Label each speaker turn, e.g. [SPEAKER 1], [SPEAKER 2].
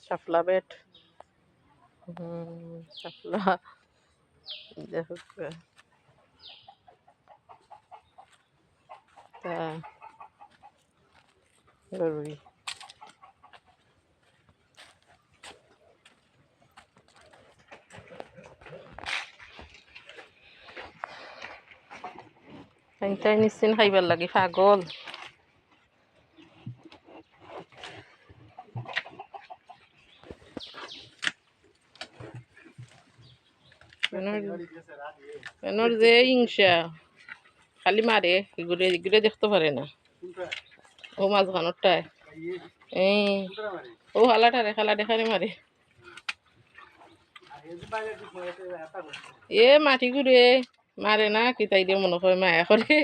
[SPEAKER 1] শাপলা bet শাপলা দেখো তা রুই তাই নিশ্চিন খাইবার লাগে পাগল এনর যে হিংসা খালি মারে এগুলো এগুলো দেখতে পারে না ও মাছ ঘনটায় ও হালাটারে খালা দেখারে মারে এ মাটি ঘুরে মারে না কি তাই দিয়ে মনে হয় মায়া করে